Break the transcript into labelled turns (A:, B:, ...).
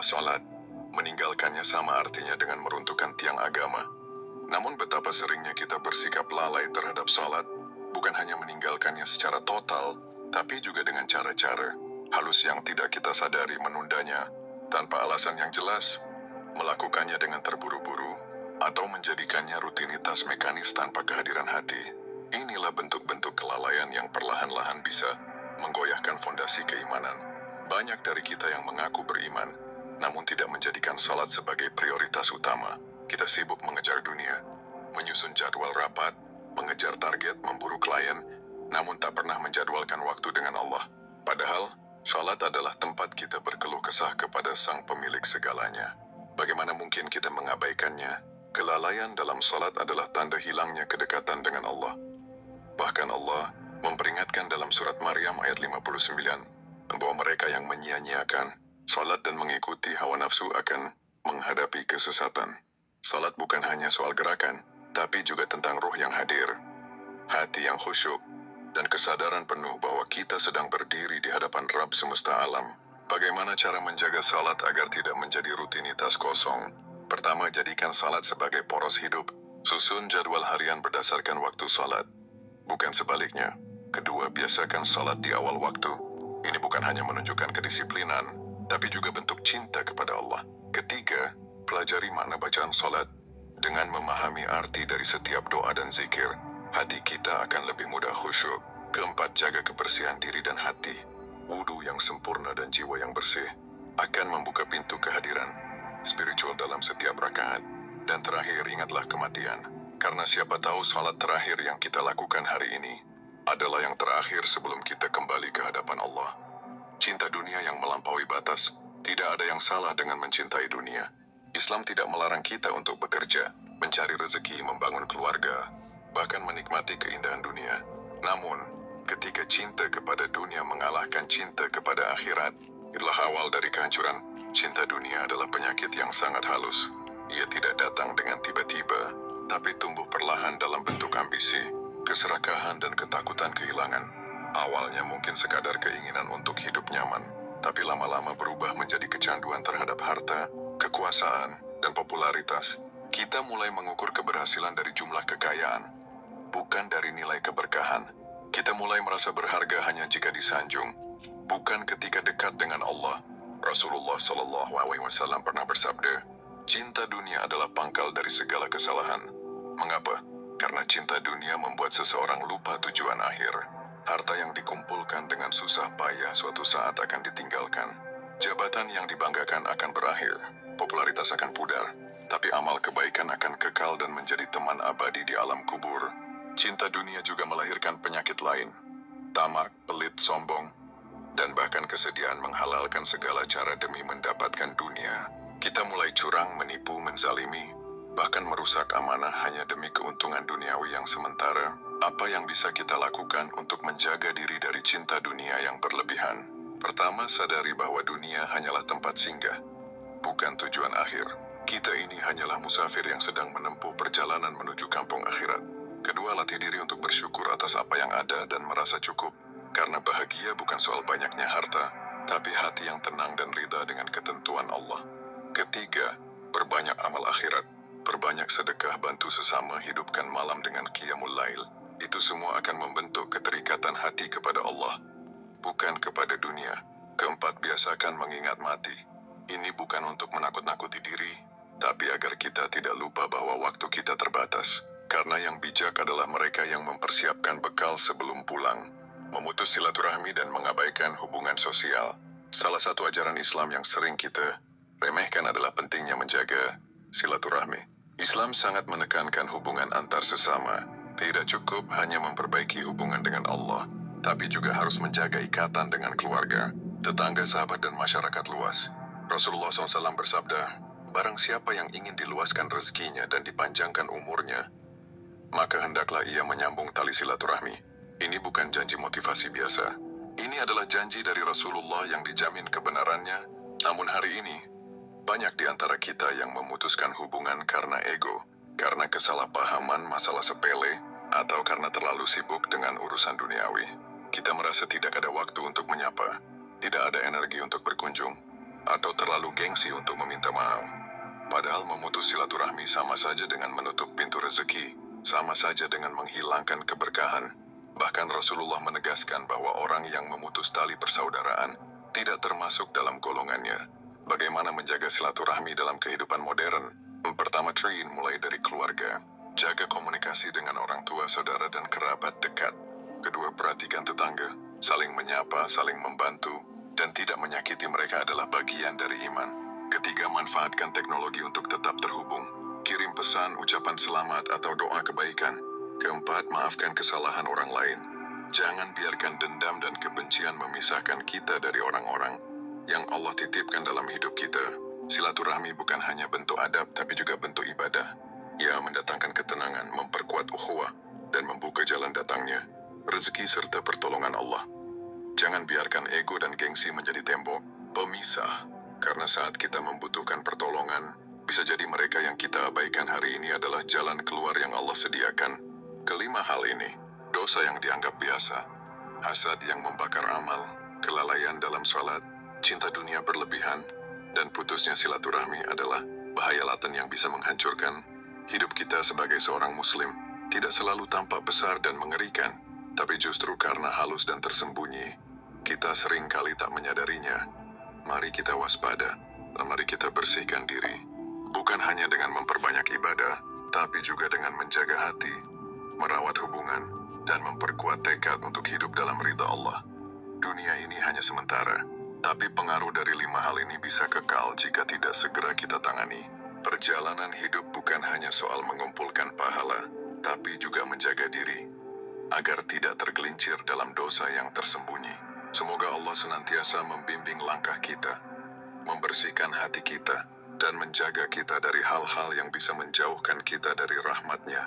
A: adalah sholat. Meninggalkannya sama artinya dengan meruntuhkan tiang agama. Namun betapa seringnya kita bersikap lalai terhadap sholat, bukan hanya meninggalkannya secara total, tapi juga dengan cara-cara halus yang tidak kita sadari menundanya, tanpa alasan yang jelas, melakukannya dengan terburu-buru, atau menjadikannya rutinitas mekanis tanpa kehadiran hati. Inilah bentuk-bentuk kelalaian yang perlahan-lahan bisa menggoyahkan fondasi keimanan. Banyak dari kita yang mengaku beriman, namun tidak menjadikan salat sebagai prioritas utama. Kita sibuk mengejar dunia, menyusun jadwal rapat, mengejar target, memburu klien, namun tak pernah menjadwalkan waktu dengan Allah. Padahal, salat adalah tempat kita berkeluh kesah kepada Sang Pemilik segalanya. Bagaimana mungkin kita mengabaikannya? Kelalaian dalam salat adalah tanda hilangnya kedekatan dengan Allah. Bahkan Allah memperingatkan dalam surat Maryam ayat 59, bahwa mereka yang menyia-nyiakan salat dan mengikuti hawa nafsu akan menghadapi kesesatan. Salat bukan hanya soal gerakan, tapi juga tentang ruh yang hadir, hati yang khusyuk, dan kesadaran penuh bahwa kita sedang berdiri di hadapan Rabb semesta alam. Bagaimana cara menjaga salat agar tidak menjadi rutinitas kosong? Pertama, jadikan salat sebagai poros hidup. Susun jadwal harian berdasarkan waktu salat, bukan sebaliknya. Kedua, biasakan salat di awal waktu. Ini bukan hanya menunjukkan kedisiplinan, tapi juga bentuk cinta kepada Allah. Ketiga, pelajari makna bacaan salat. Dengan memahami arti dari setiap doa dan zikir, hati kita akan lebih mudah khusyuk. Keempat, jaga kebersihan diri dan hati. Wudu yang sempurna dan jiwa yang bersih akan membuka pintu kehadiran spiritual dalam setiap rakaat. Dan terakhir, ingatlah kematian. Karena siapa tahu salat terakhir yang kita lakukan hari ini adalah yang terakhir sebelum kita kembali ke hadapan Allah. Cinta dunia yang melampaui batas. Tidak ada yang salah dengan mencintai dunia. Islam tidak melarang kita untuk bekerja, mencari rezeki, membangun keluarga, bahkan menikmati keindahan dunia. Namun, ketika cinta kepada dunia mengalahkan cinta kepada akhirat, itulah awal dari kehancuran. Cinta dunia adalah penyakit yang sangat halus. Ia tidak datang dengan tiba-tiba, tapi tumbuh perlahan dalam bentuk ambisi, keserakahan, dan ketakutan kehilangan. Awalnya mungkin sekadar keinginan untuk hidup nyaman, tapi lama-lama berubah menjadi kecanduan terhadap harta, kekuasaan, dan popularitas. Kita mulai mengukur keberhasilan dari jumlah kekayaan, bukan dari nilai keberkahan. Kita mulai merasa berharga hanya jika disanjung, bukan ketika dekat dengan Allah. Rasulullah SAW pernah bersabda, cinta dunia adalah pangkal dari segala kesalahan. Mengapa? Karena cinta dunia membuat seseorang lupa tujuan akhir. Harta yang dikumpulkan dengan susah payah suatu saat akan ditinggalkan. Jabatan yang dibanggakan akan berakhir. Popularitas akan pudar. Tapi amal kebaikan akan kekal dan menjadi teman abadi di alam kubur. Cinta dunia juga melahirkan penyakit lain. Tamak, pelit, sombong, dan bahkan kesediaan menghalalkan segala cara demi mendapatkan dunia. Kita mulai curang, menipu, menzalimi, bahkan merusak amanah hanya demi keuntungan duniawi yang sementara. Apa yang bisa kita lakukan untuk menjaga diri dari cinta dunia yang berlebihan? Pertama, sadari bahwa dunia hanyalah tempat singgah, bukan tujuan akhir. Kita ini hanyalah musafir yang sedang menempuh perjalanan menuju kampung akhirat. Kedua, latih diri untuk bersyukur atas apa yang ada dan merasa cukup. Karena bahagia bukan soal banyaknya harta, tapi hati yang tenang dan ridha dengan ketentuan Allah. Ketiga, perbanyak amal akhirat. Perbanyak sedekah, bantu sesama, hidupkan malam dengan qiyamul lail. Itu semua akan membentuk keterikatan hati kepada Allah, bukan kepada dunia. Keempat, biasakan mengingat mati. Ini bukan untuk menakut-nakuti diri, tapi agar kita tidak lupa bahwa waktu kita terbatas. Karena yang bijak adalah mereka yang mempersiapkan bekal sebelum pulang, memutus silaturahmi dan mengabaikan hubungan sosial. Salah satu ajaran Islam yang sering kita remehkan adalah pentingnya menjaga silaturahmi. Islam sangat menekankan hubungan antar sesama. Tidak cukup hanya memperbaiki hubungan dengan Allah, tapi juga harus menjaga ikatan dengan keluarga, tetangga, sahabat, dan masyarakat luas. Rasulullah SAW bersabda, barang siapa yang ingin diluaskan rezekinya dan dipanjangkan umurnya, maka hendaklah ia menyambung tali silaturahmi. Ini bukan janji motivasi biasa. Ini adalah janji dari Rasulullah yang dijamin kebenarannya. Namun hari ini, banyak di antara kita yang memutuskan hubungan karena ego, karena kesalahpahaman masalah sepele, atau karena terlalu sibuk dengan urusan duniawi. Kita merasa tidak ada waktu untuk menyapa, tidak ada energi untuk berkunjung, atau terlalu gengsi untuk meminta maaf. Padahal memutus silaturahmi sama saja dengan menutup pintu rezeki, sama saja dengan menghilangkan keberkahan. Bahkan Rasulullah menegaskan bahwa orang yang memutus tali persaudaraan tidak termasuk dalam golongannya. Bagaimana menjaga silaturahmi dalam kehidupan modern? Pertama, train mulai dari keluarga. Jaga komunikasi dengan orang tua, saudara, dan kerabat dekat. Kedua, perhatikan tetangga. Saling menyapa, saling membantu, dan tidak menyakiti mereka adalah bagian dari iman. Ketiga, manfaatkan teknologi untuk tetap terhubung. Kirim pesan, ucapan selamat, atau doa kebaikan. Keempat, maafkan kesalahan orang lain. Jangan biarkan dendam dan kebencian memisahkan kita dari orang-orang yang Allah titipkan dalam hidup kita. Silaturahmi bukan hanya bentuk adab, tapi juga bentuk ibadah. Ia mendatangkan ketenangan, memperkuat ukhuwah, dan membuka jalan datangnya rezeki serta pertolongan Allah. Jangan biarkan ego dan gengsi menjadi tembok pemisah. Karena saat kita membutuhkan pertolongan, bisa jadi mereka yang kita abaikan hari ini adalah jalan keluar yang Allah sediakan. Kelima hal ini, dosa yang dianggap biasa, hasad yang membakar amal, kelalaian dalam salat, cinta dunia berlebihan, dan putusnya silaturahmi adalah bahaya laten yang bisa menghancurkan hidup kita sebagai seorang muslim. Tidak selalu tampak besar dan mengerikan, tapi justru karena halus dan tersembunyi, kita sering kali tak menyadarinya. Mari kita waspada, dan mari kita bersihkan diri. Bukan hanya dengan memperbanyak ibadah, tapi juga dengan menjaga hati, merawat hubungan, dan memperkuat tekad untuk hidup dalam ridha Allah. Dunia ini hanya sementara, tapi pengaruh dari 5 hal ini bisa kekal jika tidak segera kita tangani. Perjalanan hidup bukan hanya soal mengumpulkan pahala, tapi juga menjaga diri, agar tidak tergelincir dalam dosa yang tersembunyi. Semoga Allah senantiasa membimbing langkah kita, membersihkan hati kita, dan menjaga kita dari hal-hal yang bisa menjauhkan kita dari rahmat-Nya.